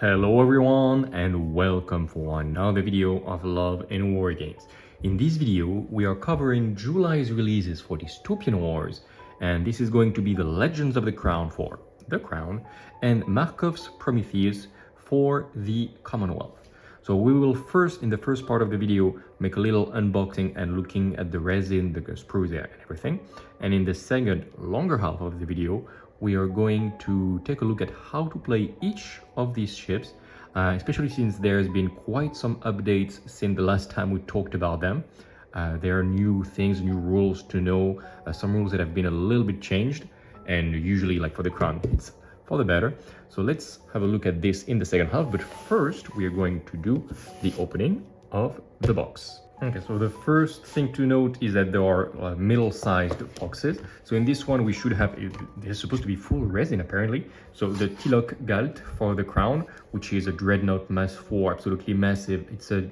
Hello everyone and welcome for another video of Love and Wargames. In this video we are covering July's releases for Dystopian Wars, and this is going to be the Legends of the Crown for the Crown and Markov's Prometheus for the Commonwealth. So we will first, in the first part of the video, make a little unboxing and looking at the resin, the sprues and everything. And in the second, longer half of the video, we are going to take a look at how to play each of these ships, especially since there's been quite some updates since the last time we talked about them. There are new things, new rules to know, some rules that have been a little bit changed, and usually, like for the Crown, it's for the better. So let's have a look at this in the second half, but first we are going to do the opening of the box. Okay, so the first thing to note is that there are middle-sized boxes. So in this one we should have, they're supposed to be full resin apparently. So the Tilloch Galt for the Crown, which is a Dreadnought Mass 4, absolutely massive. It's a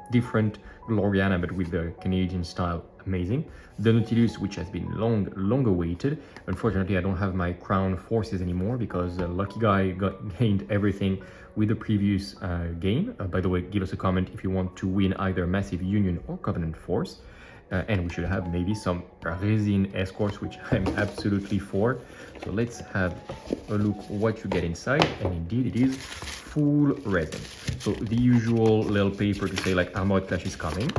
different Gloriana but with the Canadian style, amazing. The Nautilus, which has been long awaited. Unfortunately I don't have my Crown forces anymore because Lucky Guy gained everything with the previous game. By the way, give us a comment if you want to win either Massive Union or Covenant Force. And we should have maybe some resin escorts, which I'm absolutely for. So let's have a look what you get inside, and indeed it is full resin. So the usual little paper to say like Armored Clash is coming.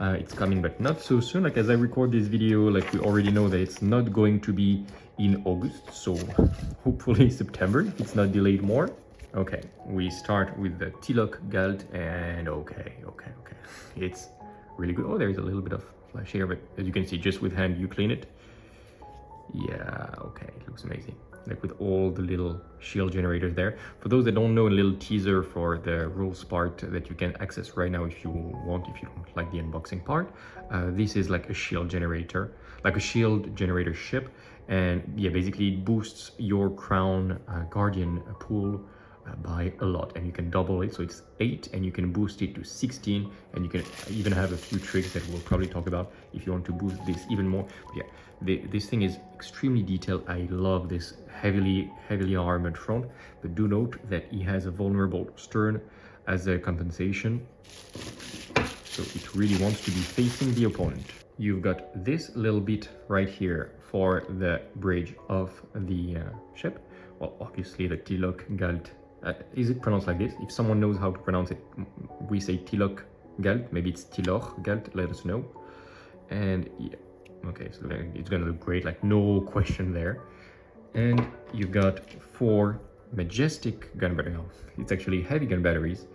It's coming but not so soon. Like as I record this video, like we already know that it's not going to be in August, so hopefully September if it's not delayed more. Okay, we start with the Tilloch Galt, and okay, it's really good. Oh, there's a little bit of flash here, but as you can see, just with hand you clean it. Yeah, okay, it looks amazing, like with all the little shield generators there. For those that don't know, a little teaser for the rules part that you can access right now if you want, if you don't like the unboxing part. This is like a shield generator, like a shield generator ship, and yeah, basically it boosts your Crown Guardian pool by a lot, and you can double it, so it's 8 and you can boost it to 16, and you can even have a few tricks that we'll probably talk about if you want to boost this even more. But yeah, this thing is extremely detailed. I love this heavily armored front, but do note that he has a vulnerable stern as a compensation, so it really wants to be facing the opponent. You've got this little bit right here for the bridge of the ship. Well, obviously the Tilloch Galt. Is it pronounced like this? If someone knows how to pronounce it, we say Tilloch Galt. Maybe it's Tilloch Galt, let us know. And yeah, okay, so it's gonna look great, like no question there. And you've got 4 majestic gun batteries. No, it's actually heavy gun batteries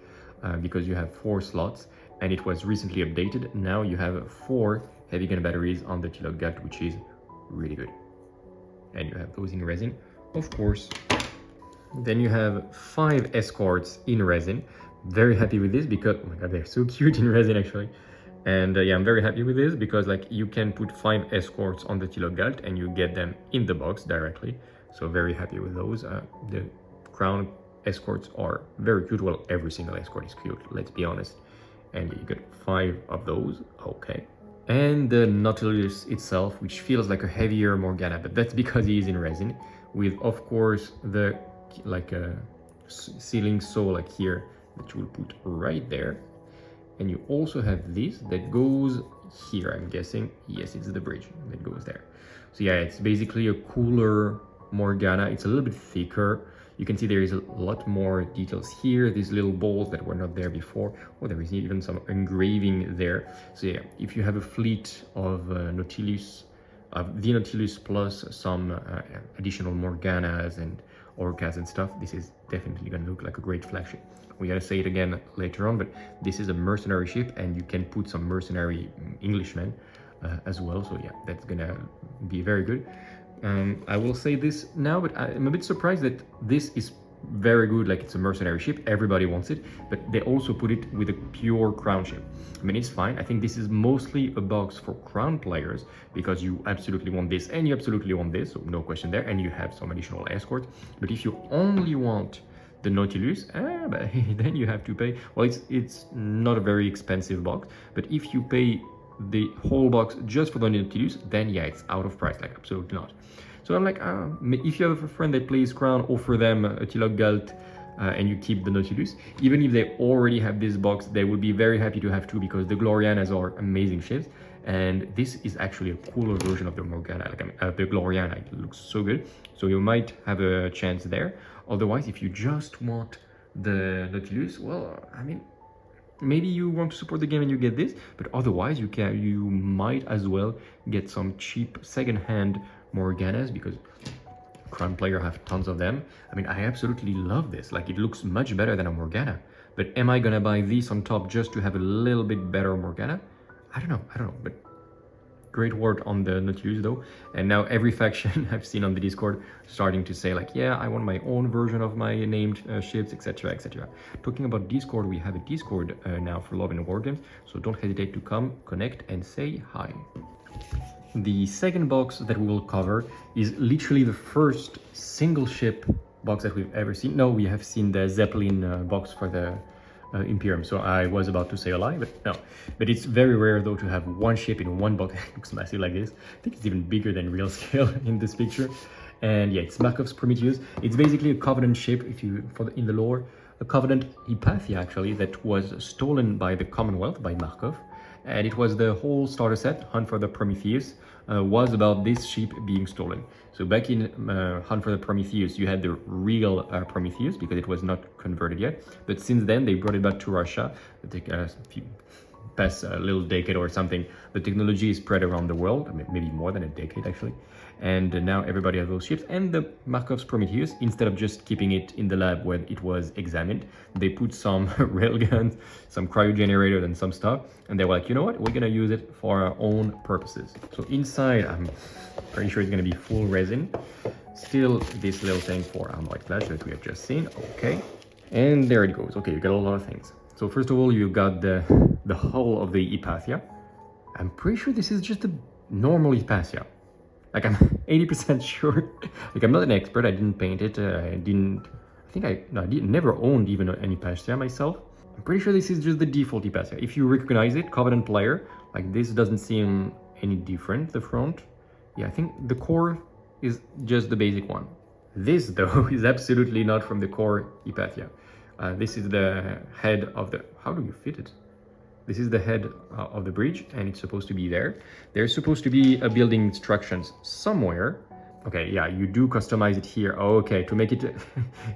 because you have 4 slots, and it was recently updated. Now you have 4 heavy gun batteries on the Tilloch Galt, which is really good. And you have those in resin, of course. Then you have 5 escorts in resin. Very happy with this because, oh my god, they're so cute in resin actually. And yeah, I'm very happy with this because like you can put 5 escorts on the Tilloch Galt and you get them in the box directly. So very happy with those. The Crown escorts are very cute. Well, every single escort is cute, let's be honest. And you get 5 of those, okay. And the Nautilus itself, which feels like a heavier Morgana, but that's because he is in resin, with of course the like a ceiling saw like here that you will put right there. And you also have this that goes here, I'm guessing. Yes, it's the bridge that goes there. So yeah, it's basically a cooler Morgana. It's a little bit thicker. You can see there is a lot more details here, these little balls that were not there before. Oh, there is even some engraving there. So yeah, if you have a fleet of Nautilus, the Nautilus plus some additional Morganas and Orcas and stuff, this is definitely gonna look like a great flagship. We gotta say it again later on, but this is a mercenary ship, and you can put some mercenary Englishmen as well. So yeah, that's gonna be very good. I will say this now, but I'm a bit surprised that this is very good. Like, it's a mercenary ship, everybody wants it, but they also put it with a pure Crown ship. I mean, it's fine. I think this is mostly a box for Crown players because you absolutely want this and you absolutely want this, so no question there, and you have some additional escorts. But if you only want the Nautilus, but then you have to pay. Well, it's not a very expensive box, but if you pay the whole box just for the Nautilus, then yeah, it's out of price, like absolutely not. So I'm like, if you have a friend that plays Crown, offer them a Tilloch Galt and you keep the Nautilus. Even if they already have this box, they would be very happy to have two, because the Glorianas are amazing ships. And this is actually a cooler version of the Morgana, like the Gloriana. It looks so good. So you might have a chance there. Otherwise, if you just want the Nautilus, well, I mean, maybe you want to support the game and you get this, but otherwise you might as well get some cheap second-hand Morganas, because Crown player have tons of them. I mean, I absolutely love this. Like, it looks much better than a Morgana. But am I gonna buy this on top just to have a little bit better Morgana? I don't know, but great word on the Nautilus though. And now every faction I've seen on the Discord starting to say like, yeah, I want my own version of my named ships, etc, etc. Talking about Discord, we have a Discord now for Love and Wargames, so don't hesitate to come, connect and say hi. The second box that we will cover is literally the first single ship box that we've ever seen. No, we have seen the Zeppelin box for the Imperium, so I was about to say a lie, but no. But it's very rare though to have one ship in one box. It looks massive like this. I think it's even bigger than real scale in this picture. And yeah, it's Markov's Prometheus. It's basically a Covenant ship, if you in the lore, a Covenant Hypatia actually, that was stolen by the Commonwealth, by Markov. And it was the whole starter set, Hunt for the Prometheus, was about this ship being stolen. So back in Hunt for the Prometheus, you had the real Prometheus, because it was not converted yet. But since then, they brought it back to Russia. Past a little decade or something, the technology is spread around the world, maybe more than a decade actually. And now everybody has those ships. And the Markov's Prometheus, instead of just keeping it in the lab where it was examined, they put some railguns, some cryogenerators and some stuff. And they were like, you know what, we're gonna use it for our own purposes. So inside, I'm pretty sure it's gonna be full resin. Still this little thing for Armored Clash that we have just seen, okay. And there it goes, okay, you got a lot of things. So first of all, you got the hull of the Hypatia. I'm pretty sure this is just a normal Hypatia. Like, I'm 80% sure. Like, I'm not an expert, I didn't paint it, I never owned even an Hypatia myself. I'm pretty sure this is just the default Hypatia. If you recognize it, Covenant player, like this doesn't seem any different, the front. Yeah, I think the core is just the basic one. This though is absolutely not from the core Hypatia. This is the head of the, how do you fit it? This is the head of the bridge, and it's supposed to be there. There's supposed to be a building instructions somewhere. Okay, yeah, you do customize it here. Okay, to make it,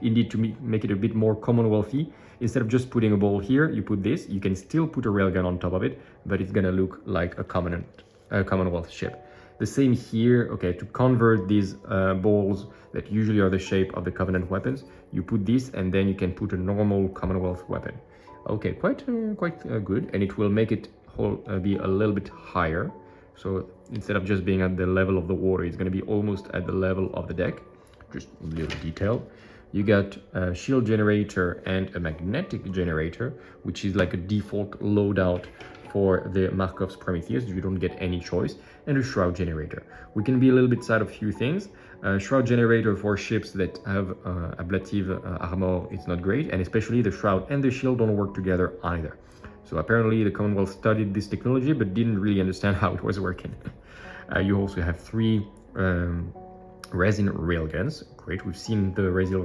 indeed, to make it a bit more Commonwealthy, instead of just putting a ball here, you put this. You can still put a railgun on top of it, but it's gonna look like a Commonwealth ship. The same here. Okay, to convert these balls that usually are the shape of the Covenant weapons, you put this, and then you can put a normal Commonwealth weapon. Okay, quite good, and it will make it be a little bit higher. So instead of just being at the level of the water, it's going to be almost at the level of the deck. Just a little detail. You got a shield generator and a magnetic generator, which is like a default loadout for the Markov's Prometheus. You don't get any choice. And a shroud generator. We can be a little bit sad of a few things. Shroud generator for ships that have ablative armor is not great, and especially the shroud and the shield don't work together either. So apparently the Commonwealth studied this technology but didn't really understand how it was working. You also have 3 resin railguns. Great, we've seen the resin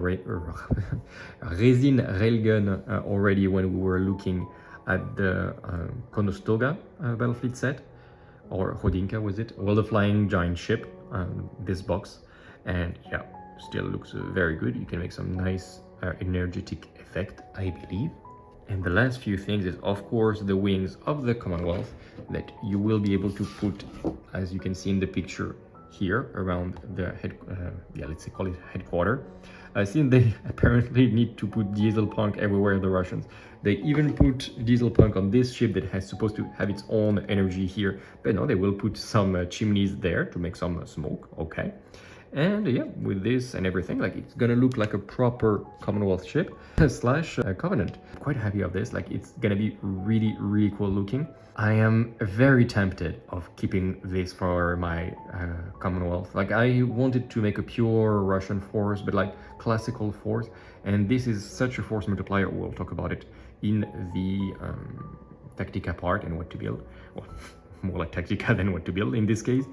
railgun already when we were looking at the Conestoga battlefleet set, or Hodinka was it? Well, the flying giant ship, this box. And yeah, still looks very good. You can make some nice energetic effect, I believe. And the last few things is, of course, the wings of the Commonwealth that you will be able to put, as you can see in the picture here, around the head, let's say call it headquarter. Since they apparently need to put diesel punk everywhere, the Russians. They even put diesel punk on this ship that has supposed to have its own energy here. But no, they will put some chimneys there to make some smoke, okay. And yeah, with this and everything, like, it's gonna look like a proper Commonwealth ship slash Covenant. Quite happy of this, like, it's gonna be really, really cool looking. I am very tempted of keeping this for my Commonwealth. Like, I wanted to make a pure Russian force, but like classical force. And this is such a force multiplier. We'll talk about it in the Tactica part and what to build. Well, more like Tactica than what to build in this case.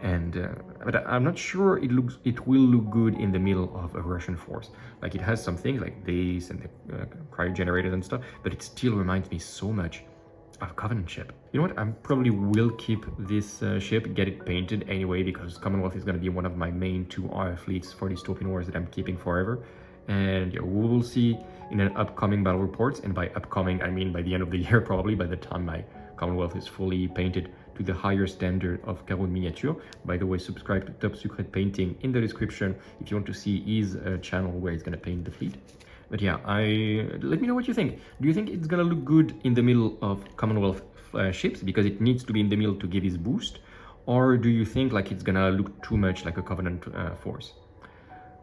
And but I'm not sure it will look good in the middle of a Russian force. Like it has some things like this and the cryo generators and stuff, but it still reminds me so much of Covenant ship. You know what? I probably will keep this ship, get it painted anyway, because Commonwealth is going to be one of my main two fleets for Dystopian Wars that I'm keeping forever. And yeah, we will see in an upcoming battle reports, and by upcoming I mean by the end of the year, probably by the time my Commonwealth is fully painted to the higher standard of Carreau Miniature. By the way, subscribe to Top Secret Painting in the description if you want to see his channel where he's going to paint the fleet. But yeah, let me know what you think. Do you think it's gonna look good in the middle of Commonwealth ships because it needs to be in the middle to give his boost? Or do you think like it's gonna look too much like a Covenant force?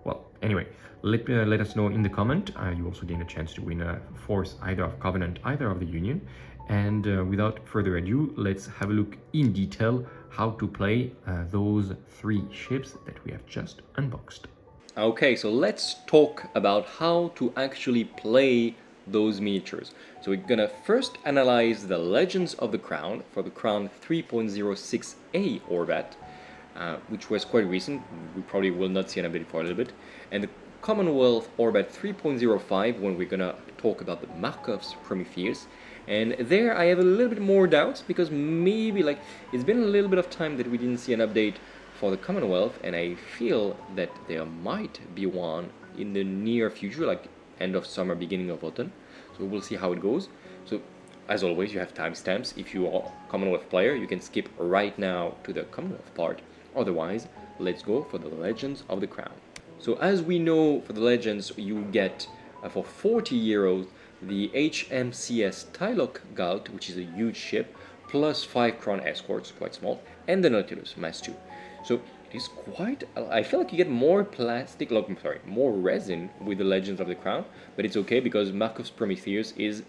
Well, anyway, let us know in the comment. You also gain a chance to win a force either of Covenant, either of the Union. And without further ado, let's have a look in detail how to play those 3 ships that we have just unboxed. Okay, so let's talk about how to actually play those miniatures. So we're gonna first analyze the Legends of the Crown for the Crown 3.06A Orbat, which was quite recent. We probably will not see an update for a little bit. And the Commonwealth Orbat 3.05 when we're gonna talk about the Markov's Prometheus. And there I have a little bit more doubts because maybe like it's been a little bit of time that we didn't see an update for the Commonwealth, and I feel that there might be one in the near future, like end of summer, beginning of autumn. So we'll see how it goes. So as always, you have timestamps. If you are a Commonwealth player, you can skip right now to the Commonwealth part. Otherwise, let's go for the Legends of the Crown. So as we know, for the Legends, you get for 40 euros the HMCS Tilloch Galt, which is a huge ship, plus 5 Crown escorts, quite small, and the Nautilus, mass 2. So it is quite, I feel like you get more plastic, more resin with the Legends of the Crown, but it's okay because Markov's Prometheus is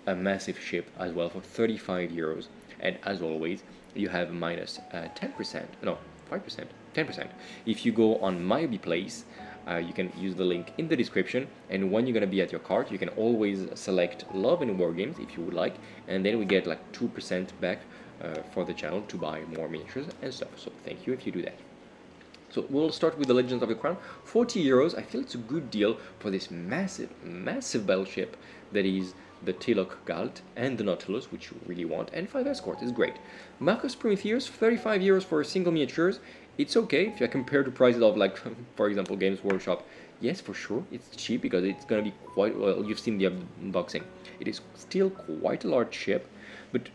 a massive ship as well for 35 euros. And as always, you have minus 10%, no, 5%, 10%. If you go on my place, you can use the link in the description, and when you're going to be at your cart, you can always select Love and Wargames if you would like, and then we get like 2% back for the channel to buy more miniatures and stuff. So thank you if you do that. So we'll start with the Legends of the Crown. 40 euros, I feel it's a good deal for this massive battleship that is the Tilloch Galt and the Nautilus, which you really want, and 5 escorts is great. Markov's Prometheus, 35 euros for a single miniatures. It's okay if you compare to prices of, like, for example, Games Workshop. Yes, for sure, it's cheap because it's going to be quite, well, you've seen the unboxing. It is still quite a large ship, but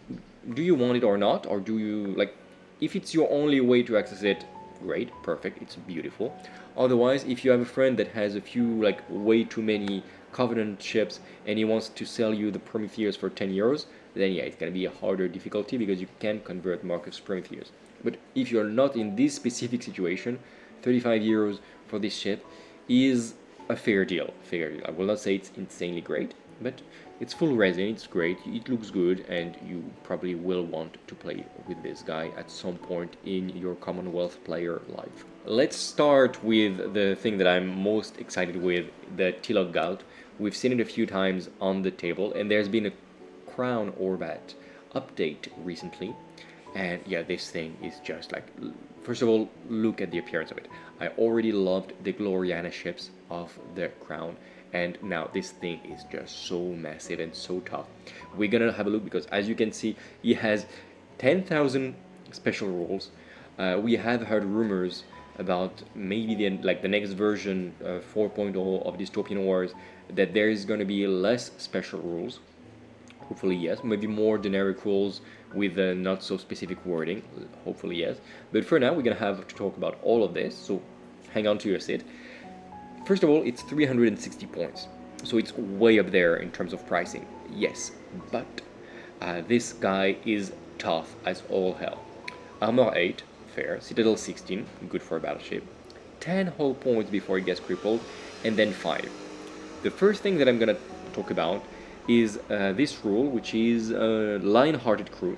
do you want it or not? Or do you, like, if it's your only way to access it, great, perfect, it's beautiful. Otherwise, if you have a friend that has a few, like, way too many Covenant ships and he wants to sell you the Prometheus for 10 euros, then yeah, it's going to be a harder difficulty because you can't convert Markov's Prometheus. But if you're not in this specific situation, 35 euros for this ship is a fair deal. I will not say it's insanely great, but it's full resin, it's great, it looks good, and you probably will want to play with this guy at some point in your Commonwealth player life. Let's start with the thing that I'm most excited with, the Tilloch Galt. We've seen it a few times on the table, and there's been a Crown Orbat update recently. And yeah, this thing is just like, first of all, look at the appearance of it. I already loved the Gloriana ships of the Crown, and now this thing is just so massive and so tough. We're gonna have a look because, as you can see, it has 10,000 special rules. We have heard rumors about maybe the next version 4.0 of Dystopian Wars, that there is going to be less special rules. Hopefully yes, maybe more generic rules with not so specific wording, hopefully yes. But for now, we're gonna have to talk about all of this, so hang on to your seat. First of all, it's 360 points, so it's way up there in terms of pricing, yes, but this guy is tough as all hell. Armor 8, fair, Citadel 16, good for a battleship, 10 hull points before it gets crippled, and then 5. The first thing that I'm gonna talk about is this rule, which is line-hearted crew,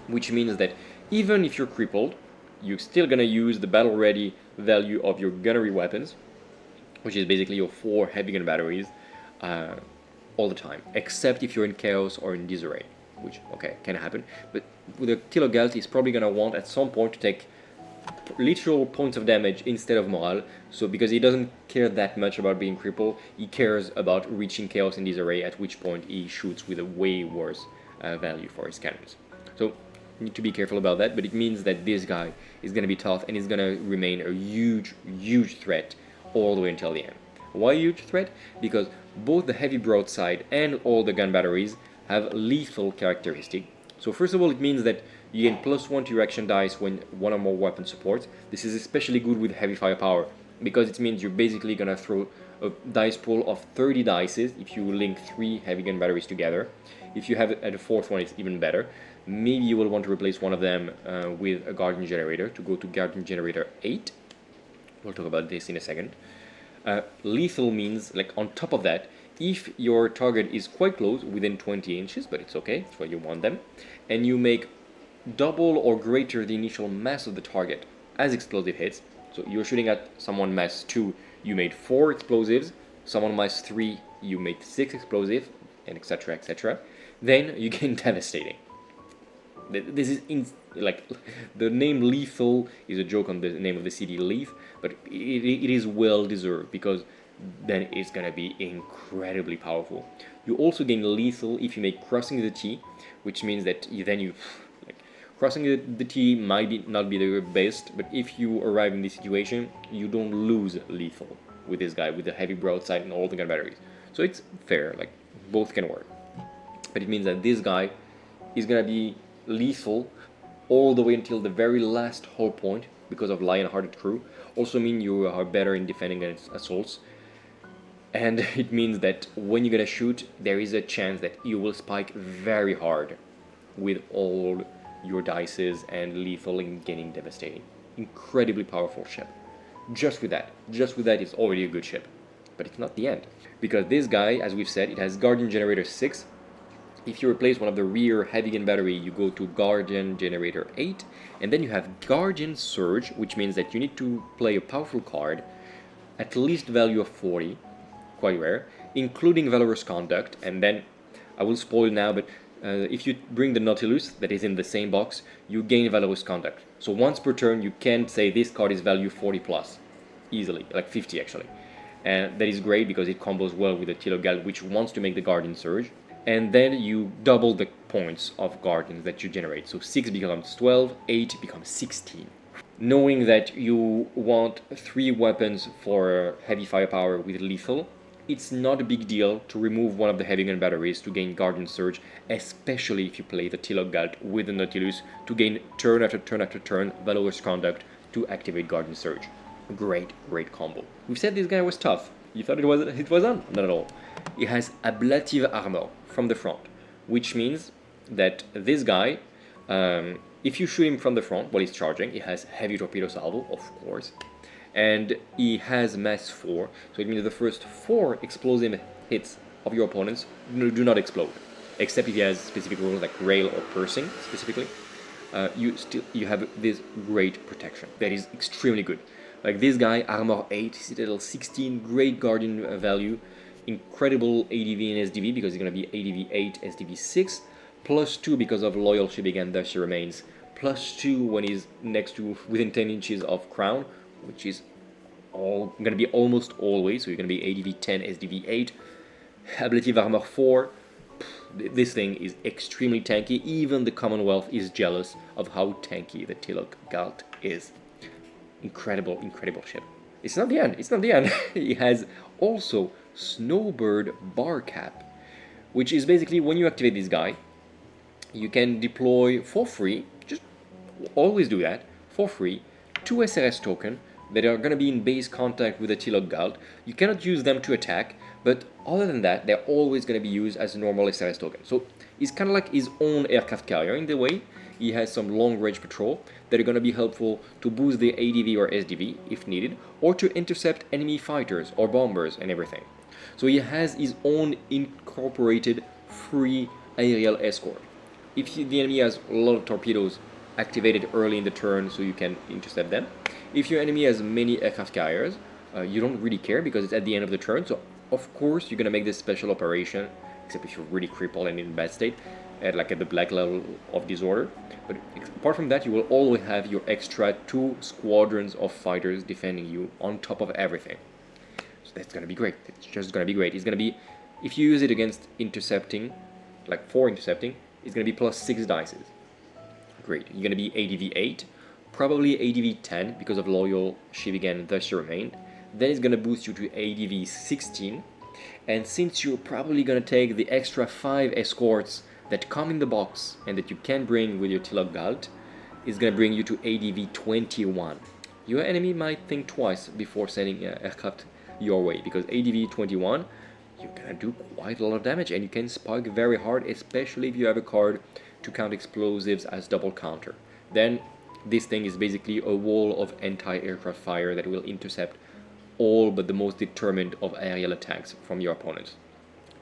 which means that even if you're crippled, you're still gonna use the battle-ready value of your gunnery weapons, which is basically your 4 heavy gun batteries, all the time, except if you're in chaos or in disarray, which, okay, can happen. But with the Tilloch Galt, he's probably gonna want at some point to take literal points of damage instead of morale. So because he doesn't care that much about being crippled, he cares about reaching chaos in disarray, at which point he shoots with a way worse value for his cannons. So you need to be careful about that, but it means that this guy is going to be tough and is going to remain a huge threat all the way until the end. Why a huge threat? Because both the heavy broadside and all the gun batteries have lethal characteristic. So first of all, it means that you gain +1 to your action dice when one or more weapon supports. This is especially good with heavy firepower, because it means you're basically gonna throw a dice pool of 30 dices if you link 3 heavy gun batteries together. If you have a 4th one, it's even better. Maybe you will want to replace one of them with a Guardian Generator to go to Guardian Generator 8. We'll talk about this in a second. Lethal means, like, on top of that, if your target is quite close, within 20 inches, but it's okay, that's why you want them, and you make double or greater the initial mass of the target as explosive hits, so you're shooting at someone mass 2, you made 4 explosives, someone mass 3, you made 6 explosives, and etc, etc, then you gain devastating. This is like, the name lethal is a joke on the name of the CD, Leaf, but it is well deserved, because then it's gonna be incredibly powerful. You also gain lethal if you make crossing the T, which means that crossing the T might not be the best, but if you arrive in this situation, you don't lose lethal with this guy, with the heavy broadside and all the gun batteries. So it's fair, like, both can work. But it means that this guy is gonna be lethal all the way until the very last hull point, because of lion-hearted crew. Also mean you are better in defending against assaults. And it means that when you're gonna shoot, there is a chance that you will spike very hard with all your dices and lethal and getting devastating. Incredibly powerful ship. Just with that it's already a good ship. But it's not the end. Because this guy, as we've said, it has Guardian Generator 6. If you replace one of the rear heavy gun battery, you go to Guardian Generator 8. And then you have Guardian Surge, which means that you need to play a powerful card, at least value of 40. Quite rare, including Valorous Conduct, and then I will spoil now, but if you bring the Nautilus that is in the same box, you gain Valorous Conduct. So once per turn you can say this card is value 40 plus, easily, like 50 actually. And that is great because it combos well with the Tilloch Galt, which wants to make the Guardian Surge. And then you double the points of Guardians that you generate, so 6 becomes 12, 8 becomes 16. Knowing that you want 3 weapons for heavy firepower with lethal, it's not a big deal to remove one of the heavy gun batteries to gain Guardian Surge, especially if you play the Tilloch Galt with the Nautilus to gain turn after turn after turn Valorous Conduct to activate Guardian Surge. Great combo. We said this guy was tough. You thought it wasn't? Not at all. It has ablative armor from the front, which means that this guy, if you shoot him from the front while he's charging, he has heavy torpedo salvo, of course. And he has mass 4, so it means the first 4 explosive hits of your opponents do not explode, except if he has specific rules like rail or piercing specifically. You have this great protection that is extremely good. Like this guy, armor 8, citadel 16, great guardian value, incredible ADV and SDV because he's gonna be ADV 8, SDV 6, +2 because of loyal shipping and thus he remains, +2 when he's next to within 10 inches of crown, which is going to be almost always, so you're going to be ADV 10, SDV 8, ablative armor 4. This thing is extremely tanky. Even the Commonwealth is jealous of how tanky the Tilloch Galt is. Incredible ship. It's not the end. It has also Snowbird Bar Cap, which is basically when you activate this guy, you can deploy for free, just always do that, for free, 2 SRS tokens that are going to be in base contact with the Tilloch Galt. You cannot use them to attack, but other than that, they're always going to be used as a normal SRS token. So it's kind of like his own aircraft carrier in the way. He has some long-range patrol that are going to be helpful to boost the ADV or SDV if needed, or to intercept enemy fighters or bombers and everything. So he has his own incorporated free aerial escort. If the enemy has a lot of torpedoes activated early in the turn so you can intercept them. If your enemy has many aircraft carriers, you don't really care because it's at the end of the turn, so of course you're going to make this special operation, except if you're really crippled and in a bad state, at the black level of disorder. But apart from that, you will always have your extra 2 squadrons of fighters defending you on top of everything. So that's gonna be great. It's just gonna be great. It's gonna be, if you use it against intercepting, like for intercepting, it's gonna be plus 6 dices. Great. You're gonna be ADV 8, probably ADV 10 because of loyal ship again, thus you remain. Then it's gonna boost you to ADV 16, and since you're probably gonna take the extra 5 escorts that come in the box and that you can bring with your Tilloch Galt, is gonna bring you to ADV 21. Your enemy might think twice before sending aircraft your way, because ADV 21, you're gonna do quite a lot of damage and you can spike very hard, especially if you have a card to count explosives as double counter. Then this thing is basically a wall of anti-aircraft fire that will intercept all but the most determined of aerial attacks from your opponents.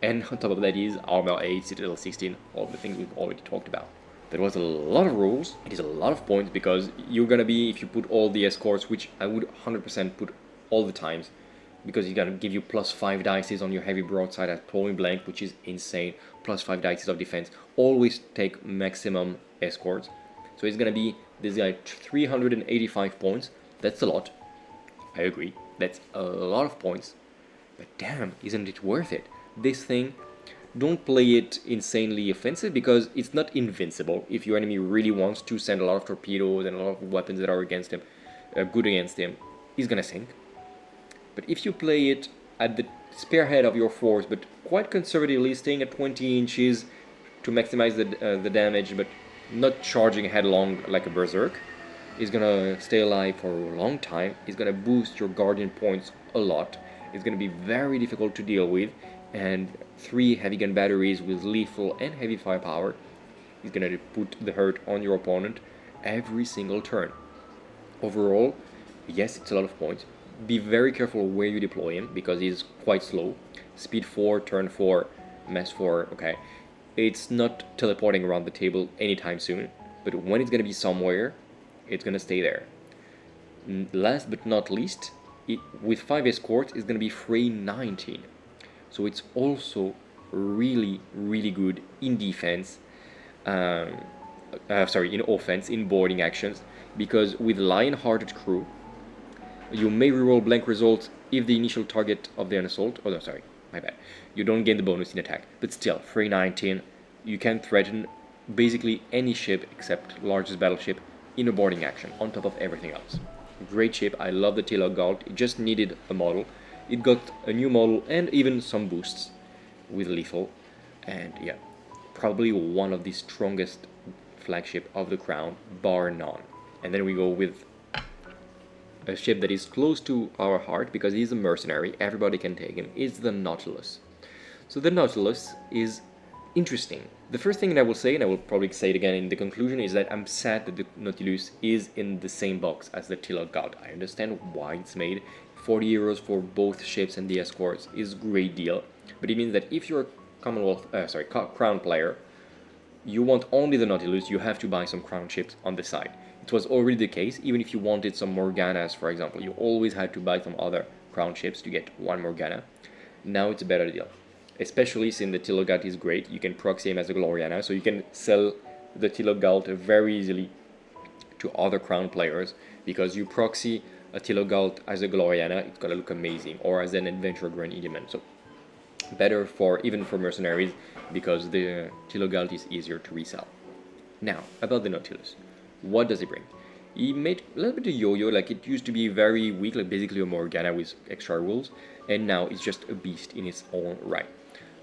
And on top of that is Armor 8, Citadel 16, all the things we've already talked about. There was a lot of rules, it is a lot of points, because you're gonna be, if you put all the escorts, which I would 100% put all the times, because it's gonna give you plus 5 dices on your heavy broadside at point blank, which is insane, plus 5 dices of defense. Always take maximum escorts. So it's gonna be, this guy, 385 points, that's a lot, I agree, that's a lot of points, but damn, isn't it worth it? This thing, don't play it insanely offensive because it's not invincible. If your enemy really wants to send a lot of torpedoes and a lot of weapons that are against him, good against him, he's gonna sink. But if you play it at the spearhead of your force, but quite conservatively, staying at 20 inches to maximize the damage, but not charging headlong like a berserk, he's gonna stay alive for a long time. He's gonna boost your guardian points a lot. It's gonna be very difficult to deal with, and 3 heavy gun batteries with lethal and heavy firepower is gonna put the hurt on your opponent every single turn. Overall, yes, it's a lot of points. Be very careful where you deploy him because he's quite slow. Speed 4, turn 4, mass 4, okay. It's not teleporting around the table anytime soon, but when it's gonna be somewhere, it's gonna stay there. Last but not least, with 5 escorts, it's gonna be Fray 19. So it's also really, really good in defense, in offense, in boarding actions, because with Lion-Hearted Crew, you may reroll blank results if the initial target of the assault, oh no, sorry, my bad, you don't gain the bonus in attack, but still, Fray 19, you can threaten basically any ship except largest battleship in a boarding action, on top of everything else. Great ship, I love the Tilloch Galt, it just needed a model. It got a new model and even some boosts with lethal, and yeah, probably one of the strongest flagship of the crown, bar none. And then we go with a ship that is close to our heart because he's a mercenary, everybody can take him, is the Nautilus. So the Nautilus is interesting. The first thing that I will say, and I will probably say it again in the conclusion, is that I'm sad that the Nautilus is in the same box as the Tilloch Galt. I understand why it's made. 40 euros for both ships and the escorts is a great deal, but it means that if you're a crown player, you want only the Nautilus, you have to buy some crown ships on the side. It was already the case, even if you wanted some Morganas, for example, you always had to buy some other crown ships to get one Morgana. Now it's a better deal, especially since the Tilloch Galt is great. You can proxy him as a Gloriana, so you can sell the Tilloch Galt very easily to other crown players, because you proxy a Tilloch Galt as a Gloriana, it's gonna look amazing, or as an Adventurer Grenadier. So better for even for mercenaries, because the Tilloch Galt is easier to resell. Now about the Nautilus, what does it bring? He made a little bit of yo-yo, like it used to be very weak, like basically a Morgana with extra rules, and now it's just a beast in its own right.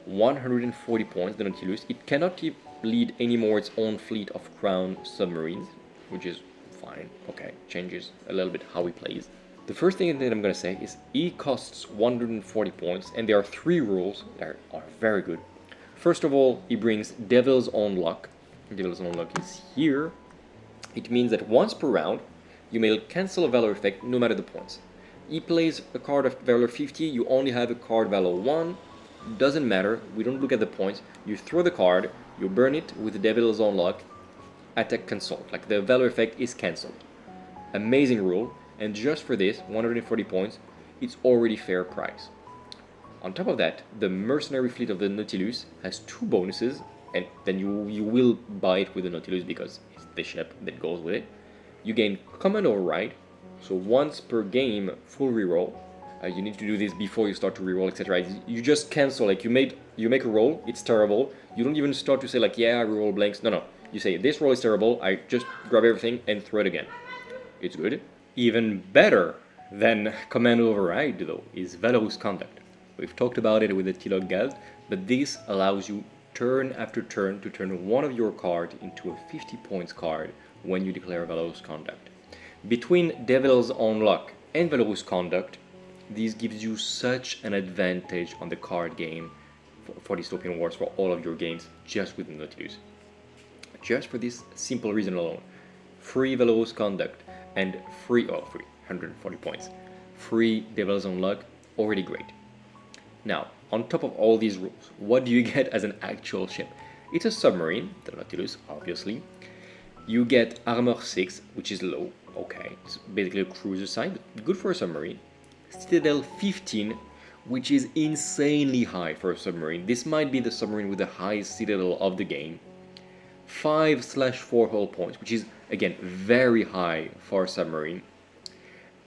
140 points, the Nautilus. It cannot lead anymore its own fleet of crown submarines, which is fine, okay, changes a little bit how he plays. The first thing that I'm gonna say is he costs 140 points, and there are 3 rules that are very good. First of all, he brings Devil's Own Luck. Devil's Own Luck is here. It means that once per round, you may cancel a valor effect no matter the points. He plays a card of valor 50, you only have a card valor 1, doesn't matter, we don't look at the points, you throw the card, you burn it with the Devil's Own Luck, attack cancelled, like the valor effect is cancelled. Amazing rule, and just for this, 140 points, it's already fair price. On top of that, the mercenary fleet of the Nautilus has 2 bonuses and then you will buy it with the Nautilus because it's the ship that goes with it. You gain command override, so once per game, full reroll. You need to do this before you start to reroll, etc. You just cancel, like you make a roll, it's terrible. You don't even start to say like, yeah, I reroll blanks. No. You say this roll is terrible. I just grab everything and throw it again. It's good. Even better than command override though is Valorous Conduct. We've talked about it with the Tilloch Galt, but this allows you turn after turn to turn one of your cards into a 50 points card when you declare Valorous Conduct. Between Devil's Own Luck and Valorous Conduct, this gives you such an advantage on the card game for Dystopian Wars, for all of your games, just with the Nautilus. Just for this simple reason alone. Free Valorous Conduct and free 140 points. Free Devil's Own Luck, already great. Now, on top of all these rules, what do you get as an actual ship? It's a submarine, the Nautilus, obviously. You get Armor 6, which is low, okay, it's basically a cruiser side, good for a submarine. Citadel 15, which is insanely high for a submarine. This might be the submarine with the highest citadel of the game. 5/4 hull points, which is again very high for a submarine.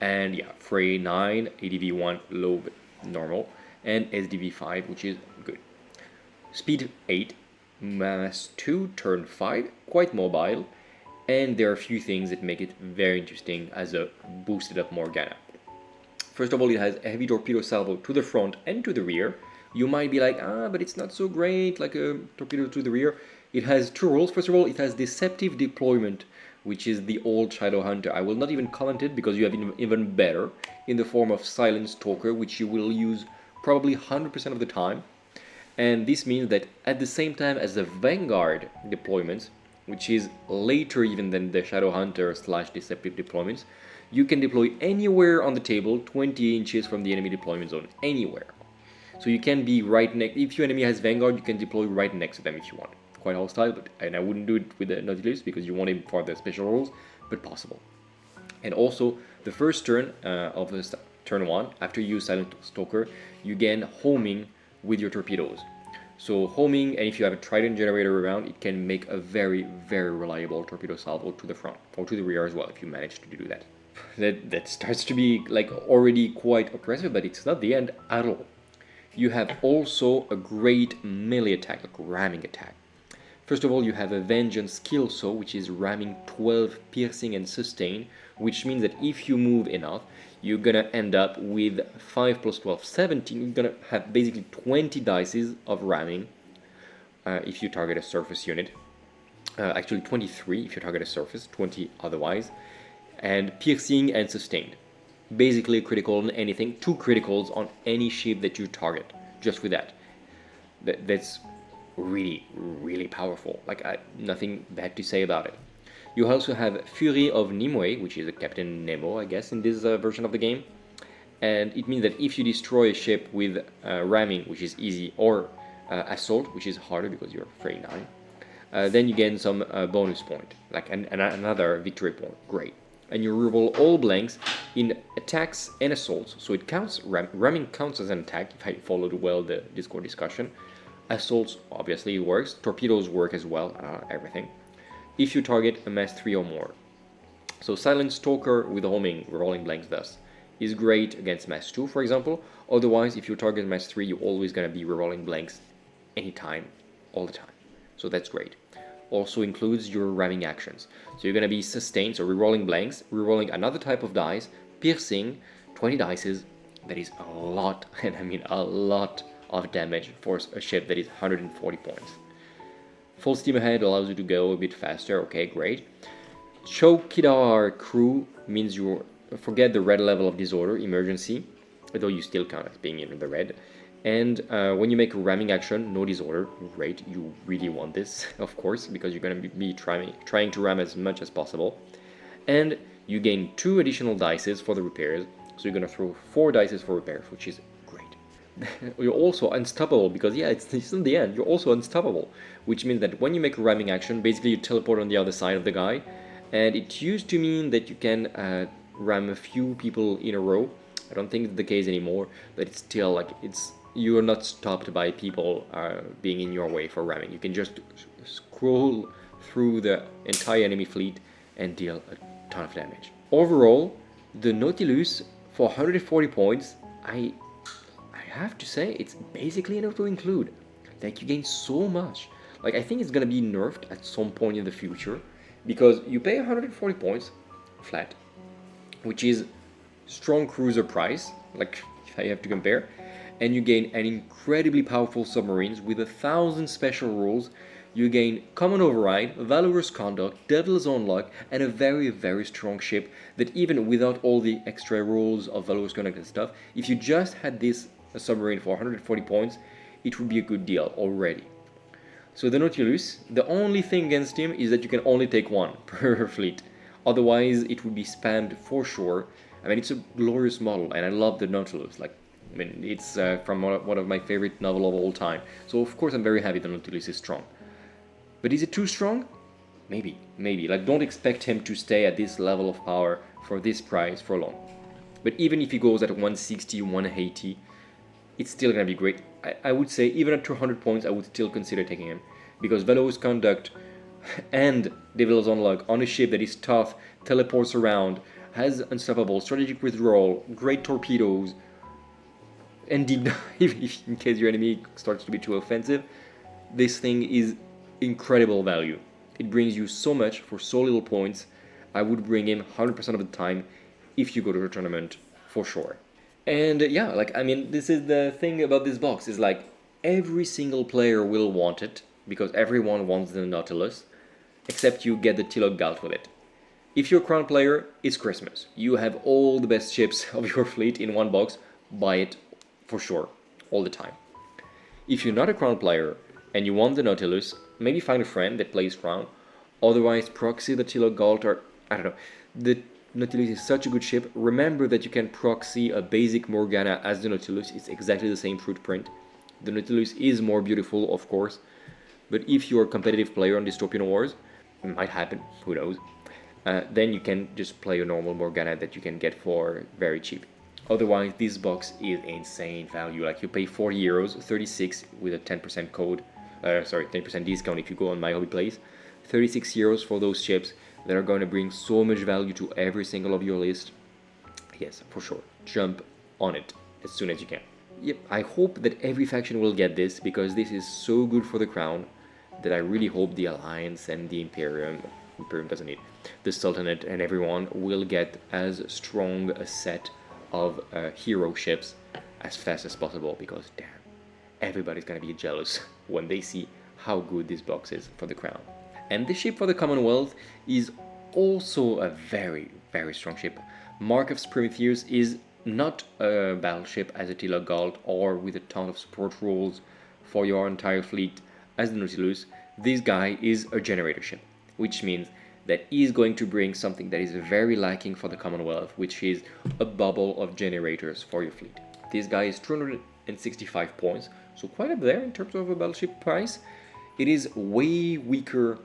And yeah, Fray 9, ADV 1 low but normal, and SDV 5, which is good. Speed 8, mass 2, turn 5, quite mobile, and there are a few things that make it very interesting as a boosted up Morgana. First of all, it has a heavy torpedo salvo to the front and to the rear. You might be like, but it's not so great, like a torpedo to the rear. It has two rules. First of all, it has deceptive deployment, which is the old Shadow Hunter. I will not even comment it because you have even better in the form of Silent Stalker, which you will use probably 100% of the time. And this means that at the same time as the Vanguard deployments, which is later even than the Shadow Hunter / deceptive deployments, you can deploy anywhere on the table, 20 inches from the enemy deployment zone, anywhere. So you can be right next, if your enemy has Vanguard, you can deploy right next to them if you want. Quite hostile, and I wouldn't do it with the Nautilus because you want him for the special rules, but possible. And also, the first turn of the turn 1, after you use Silent Stalker, you gain homing with your torpedoes. So homing, and if you have a Trident generator around, it can make a very, very reliable torpedo salvo to the front, or to the rear as well, if you manage to do that. That starts to be like already quite oppressive, but it's not the end at all. You have also a great melee attack, like ramming attack. First of all, you have a Vengeance Skill Saw, which is ramming 12, piercing and sustain, which means that if you move enough, you're gonna end up with 5 plus 12, 17. You're gonna have basically 20 dices of ramming if you target a surface unit. Actually 23 if you target a surface, 20 otherwise. And piercing and sustained. Basically a critical on anything, 2 criticals on any ship that you target, just with that. That's really, really powerful. Like, nothing bad to say about it. You also have Fury of Nimue, which is a Captain Nemo, I guess, in this version of the game. And it means that if you destroy a ship with ramming, which is easy, or assault, which is harder because you're Fray 9, then you gain some bonus point, like another victory point. Great. And you reroll all blanks in attacks and assaults. So it counts, ramming counts as an attack, if I followed well the Discord discussion. Assaults, obviously it works. Torpedoes work as well, everything. If you target a mass 3 or more. So Silent Stalker with homing, rolling blanks thus, is great against mass 2, for example. Otherwise, if you target mass 3, you're always going to be rerolling blanks anytime, all the time. So that's great. Also includes your ramming actions. So you're going to be sustained, so rerolling blanks, rerolling another type of dice, piercing, 20 dices. That is a lot, and I mean a lot of damage for a ship that is 140 points. Full steam ahead allows you to go a bit faster, okay, great. Chowkidar crew means you forget the red level of disorder, emergency, although you still count as being in the red. And when you make a ramming action, no disorder, great, you really want this, of course, because you're going to be trying to ram as much as possible. And you gain 2 additional dices for the repairs, so you're going to throw 4 dices for repairs, which is great. You're also unstoppable, because yeah, it's in the end, you're also unstoppable, which means that when you make a ramming action, basically you teleport on the other side of the guy, and it used to mean that you can ram a few people in a row. I don't think it's the case anymore, but it's still like, it's you are not stopped by people being in your way for ramming. You can just scroll through the entire enemy fleet and deal a ton of damage. Overall, the Nautilus for 140 points, I have to say it's basically enough to include. Like, you gain so much. Like, I think it's gonna be nerfed at some point in the future, because you pay 140 points flat, which is strong cruiser price, like if I have to compare, and you gain an incredibly powerful submarines with 1,000 special rules. You gain Common Override, Valorous Conduct, Devil's Own Luck, and a very, very strong ship that even without all the extra rules of Valorous Conduct and stuff, if you just had this submarine for 140 points, it would be a good deal already. So the Nautilus, the only thing against him is that you can only take one per fleet. Otherwise, it would be spammed for sure. I mean, it's a glorious model, and I love the Nautilus. Like, I mean, it's from one of my favorite novels of all time. So of course I'm very happy the Nautilus is strong. But is it too strong? Maybe. Like, don't expect him to stay at this level of power for this price for long. But even if he goes at 160, 180, it's still gonna be great. I would say even at 200 points, I would still consider taking him. Because Valorous Conduct and Devil's Own Luck on a ship that is tough, teleports around, has unstoppable strategic withdrawal, great torpedoes, and deep dive if in case your enemy starts to be too offensive, this thing is incredible value. It brings you so much for so little points. I would bring him 100% of the time if you go to a tournament, for sure. And yeah, like, I mean, this is the thing about this box, is like every single player will want it, because everyone wants the Nautilus, except you get the Tilloch Galt with it. If you're a Crown player, it's Christmas. You have all the best ships of your fleet in one box, buy it for sure, all the time. If you're not a Crown player and you want the Nautilus, maybe find a friend that plays Crown, otherwise proxy the Tilloch Galt, or I don't know. The Nautilus is such a good ship. Remember that you can proxy a basic Morgana as the Nautilus. It's exactly the same footprint. The Nautilus is more beautiful, of course, but if you're a competitive player on Dystopian Wars, it might happen, who knows, then you can just play a normal Morgana that you can get for very cheap. Otherwise, this box is insane value. Like, you pay 40 euros, 36 with a 10% code, 10% discount if you go on My Hobby Place. 36 euros for those ships that are going to bring so much value to every single of your list. Yes, for sure. Jump on it as soon as you can. Yep, I hope that every faction will get this, because this is so good for the Crown that I really hope the Alliance and the Imperium doesn't need, the Sultanate and everyone will get as strong a set of hero ships as fast as possible, because damn, everybody's gonna be jealous when they see how good this box is for the Crown. And this ship for the Commonwealth is also a very, very strong ship. Markov's Prometheus is not a battleship as a Tilloch Galt or with a ton of support rules for your entire fleet as the Nautilus. This guy is a generator ship, which means that he's going to bring something that is very lacking for the Commonwealth, which is a bubble of generators for your fleet. This guy is 265 points, so quite up there in terms of a battleship price. It is way weaker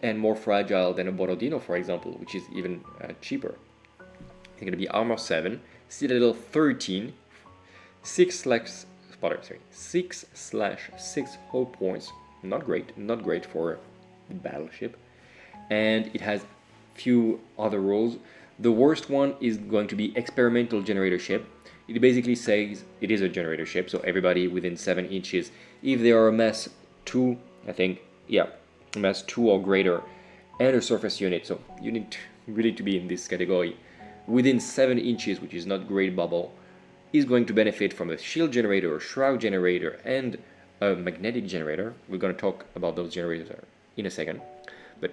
and more fragile than a Borodino, for example, which is even cheaper. It's going to be Armor 7, Citadel 13, 6/6 hull points. Not great for the battleship. And it has few other rules. The worst one is going to be Experimental Generator Ship. It basically says it is a generator ship, so everybody within 7 inches, if they are a mass 2, I think, yeah, mass 2 or greater, and a surface unit, so you need really to be in this category, within 7 inches, which is not great bubble, is going to benefit from a shield generator, a shroud generator, and a magnetic generator. We're going to talk about those generators in a second, but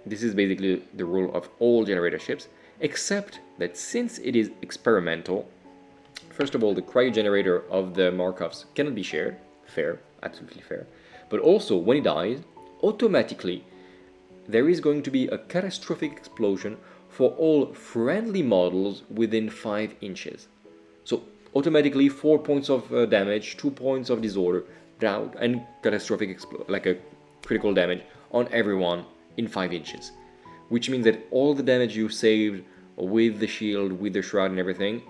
this is basically the rule of all generator ships, except that since it is experimental, first of all, the cryo generator of the Markovs cannot be shared. Fair, absolutely fair. But also, when it dies, automatically there is going to be a catastrophic explosion for all friendly models within 5 inches. So automatically 4 points of damage, 2 points of disorder, drought, and catastrophic like a critical damage on everyone in 5 inches. Which means that all the damage you saved with the shield, with the shroud and everything,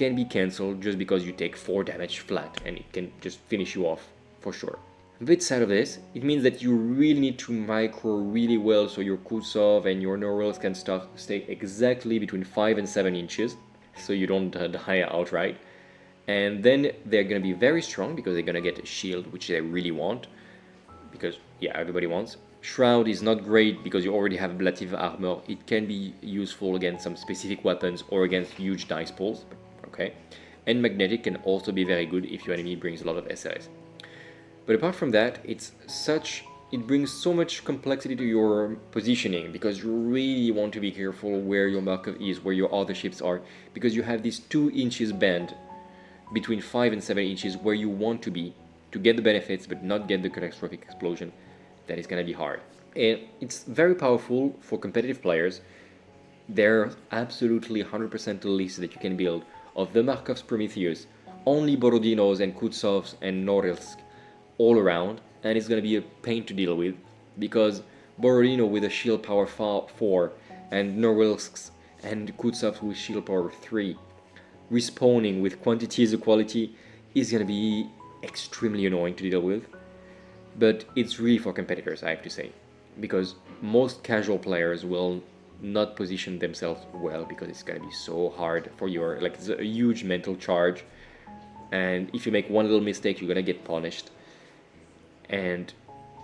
can be cancelled just because you take 4 damage flat, and it can just finish you off for sure. With side of this, it means that you really need to micro really well so your Kutsov and your Norwils can stay exactly between 5 and 7 inches, so you don't die outright. And then they're going to be very strong because they're going to get a shield, which they really want, because yeah, everybody wants. Shroud is not great because you already have ablative armor. It can be useful against some specific weapons or against huge dice pools, okay. And magnetic can also be very good if your enemy brings a lot of SLS. But apart from that, it brings so much complexity to your positioning, because you really want to be careful where your Markov is, where your other ships are, because you have this 2 inches band between 5 and 7 inches where you want to be to get the benefits but not get the catastrophic explosion. That is going to be hard. And it's very powerful for competitive players. There's absolutely 100% the list that you can build of the Markov's Prometheus, only Borodinos and Kutsovs and Norilsk all around, and it's going to be a pain to deal with, because Borodino with a shield power 4 and Norilsk and Kutsovs with shield power 3 respawning with quantities of quality is going to be extremely annoying to deal with. But it's really for competitors, I have to say, because most casual players will not position themselves well, because it's going to be so hard for your, like, it's a huge mental charge, and if you make one little mistake you're going to get punished. And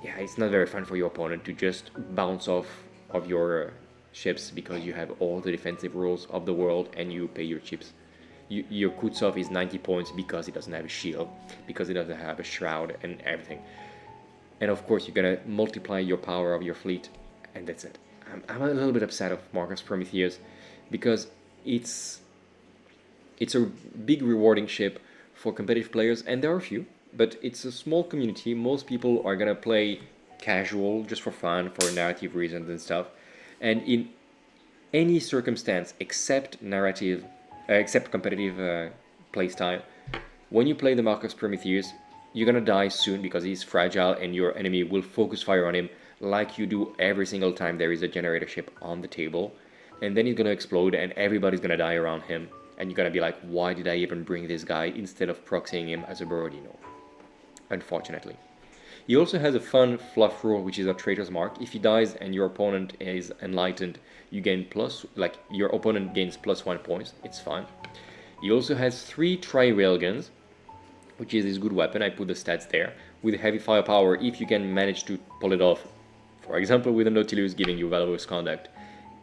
yeah, it's not very fun for your opponent to just bounce off of your ships because you have all the defensive rules of the world and you pay your chips. Your Kutsov is 90 points because it doesn't have a shield, because it doesn't have a shroud and everything. And of course you're gonna multiply your power of your fleet, and that's it. I'm a little bit upset of Markov's Prometheus, because it's a big rewarding ship for competitive players, and there are a few, but it's a small community. Most people are gonna play casual, just for fun, for narrative reasons and stuff. And in any circumstance except narrative, except competitive playstyle, when you play the Markov's Prometheus, you're gonna die soon because he's fragile and your enemy will focus fire on him like you do every single time there is a generator ship on the table. And then he's gonna explode and everybody's gonna die around him. And you're gonna be like, why did I even bring this guy instead of proxying him as a Borodino? Unfortunately. He also has a fun fluff rule, which is a traitor's mark. If he dies and your opponent is enlightened, you gain your opponent gains +1 points. It's fun. He also has 3 tri-railguns, which is his good weapon. I put the stats there. With heavy firepower, if you can manage to pull it off, for example with the Nautilus giving you valorous conduct,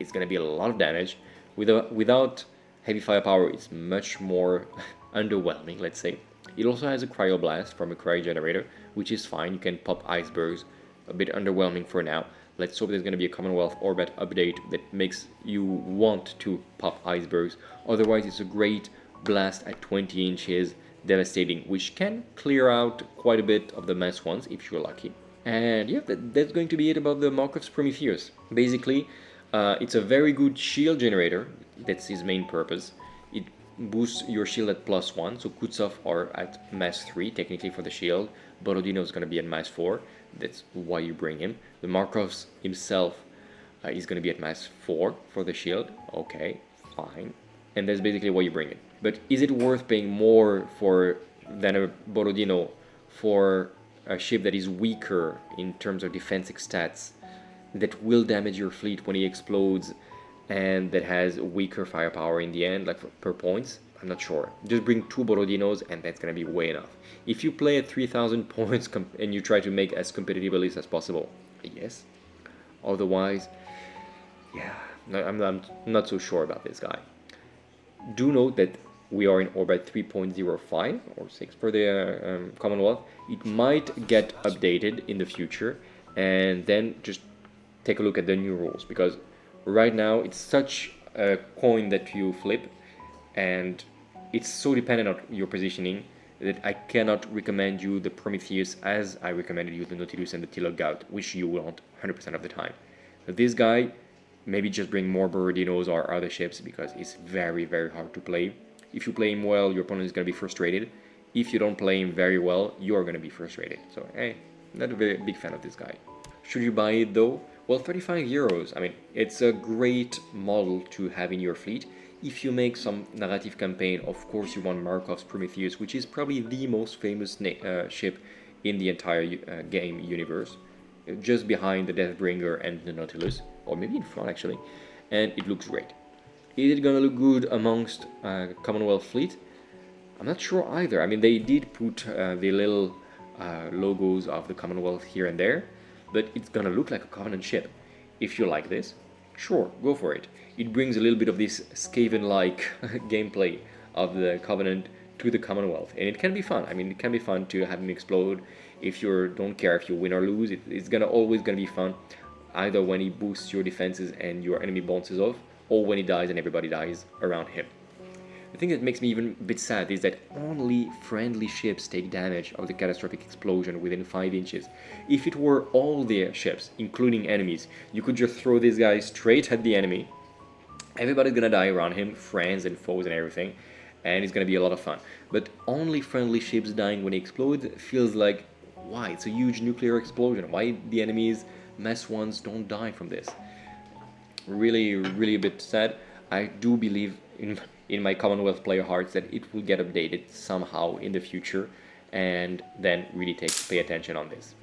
it's going to be a lot of damage. Without heavy firepower, it's much more underwhelming, let's say. It also has a cryoblast from a cryogenerator, which is fine. You can pop icebergs. A bit underwhelming for now. Let's hope there's going to be a Commonwealth Orbit update that makes you want to pop icebergs. Otherwise, it's a great blast at 20 inches, devastating, which can clear out quite a bit of the mass ones if you're lucky. And yeah, that's going to be it about the Markov's Prometheus. Basically, it's a very good shield generator. That's his main purpose. It boosts your shield at +1, so Kutsov are at mass 3 technically for the shield. Borodino is going to be at mass 4. That's why you bring him. The Markovs himself is going to be at mass 4 for the shield. Okay, fine. And that's basically why you bring it. But is it worth paying more than a Borodino for a ship that is weaker in terms of defensive stats, that will damage your fleet when he explodes, and that has weaker firepower in the end, like per points? I'm not sure. Just bring 2 Borodinos and that's gonna be way enough. If you play at 3000 points and you try to make as competitive a list as possible, yes. Otherwise, yeah, I'm not so sure about this guy. Do note that we are in orbit 3.05 or 6 for the Commonwealth. It might get updated in the future, and then just take a look at the new rules, because right now it's such a coin that you flip, and it's so dependent on your positioning that I cannot recommend you the Prometheus as I recommended you the Nautilus and the Tilloch Galt, which you want 100% of the time. But this guy, maybe just bring more Borodinos or other ships, because it's very, very hard to play. If you play him well, your opponent is going to be frustrated. If you don't play him very well, you're going to be frustrated. So, hey, not a very big fan of this guy. Should you buy it though? Well, 35 euros. I mean, it's a great model to have in your fleet. if you make some narrative campaign, of course you want Markov's Prometheus, which is probably the most famous ship in the entire game universe, just behind the Deathbringer and the Nautilus, or maybe in front actually, and it looks great. Is it gonna look good amongst Commonwealth fleet? I'm not sure either. I mean, they did put the little logos of the Commonwealth here and there, but it's gonna look like a Covenant ship. If you like this, sure, go for it. It brings a little bit of this Skaven-like gameplay of the Covenant to the Commonwealth, and it can be fun. I mean, it can be fun to have him explode. If you don't care if you win or lose, it's always gonna be fun, either when he boosts your defenses and your enemy bounces off, or when he dies and everybody dies around him. The thing that makes me even a bit sad is that only friendly ships take damage of the catastrophic explosion within 5 inches. If it were all the ships, including enemies, you could just throw this guy straight at the enemy. Everybody's gonna die around him, friends and foes and everything, and it's gonna be a lot of fun. But only friendly ships dying when they explode feels like, why? It's a huge nuclear explosion. Why the enemies, mass ones, don't die from this? Really, really a bit sad. I do believe in my Commonwealth player hearts that it will get updated somehow in the future, and then really pay attention on this.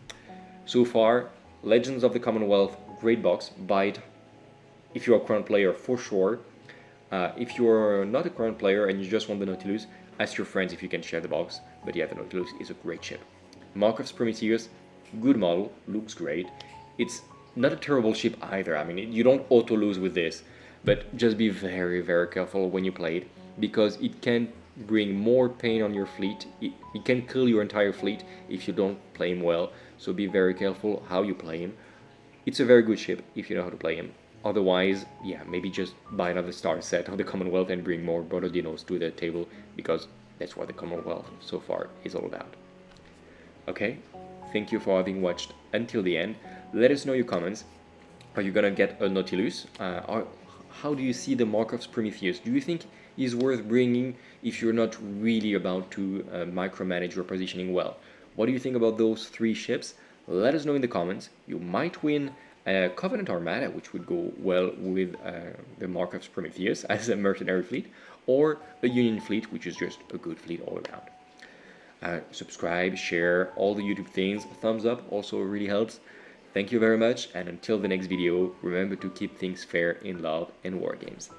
So far, Legends of the Commonwealth, great box, buy it if you're a current player for sure. If you're not a current player and you just want the Nautilus, ask your friends if you can share the box, but yeah, the Nautilus is a great ship. Markov's Prometheus, good model, looks great. It's not a terrible ship either. I mean, you don't auto lose with this, but just be very, very careful when you play it, because it can bring more pain on your fleet. It can kill your entire fleet if you don't play him well, so be very careful how you play him. It's a very good ship if you know how to play him. Otherwise, yeah, maybe just buy another star set of the Commonwealth and bring more Boroddinos to the table, because that's what the Commonwealth so far is all about. Okay, thank you for having watched until the end. Let us know your comments. Are you gonna get a Nautilus? How do you see the Markov's Prometheus? Do you think he's worth bringing if you're not really about to micromanage your positioning well? What do you think about those 3 ships? Let us know in the comments. You might win a Covenant Armada, which would go well with the Markov's Prometheus as a mercenary fleet, or a Union fleet, which is just a good fleet all around. Subscribe, share, all the YouTube things. Thumbs up also really helps. Thank you very much, and until the next video, remember to keep things fair in love and war games.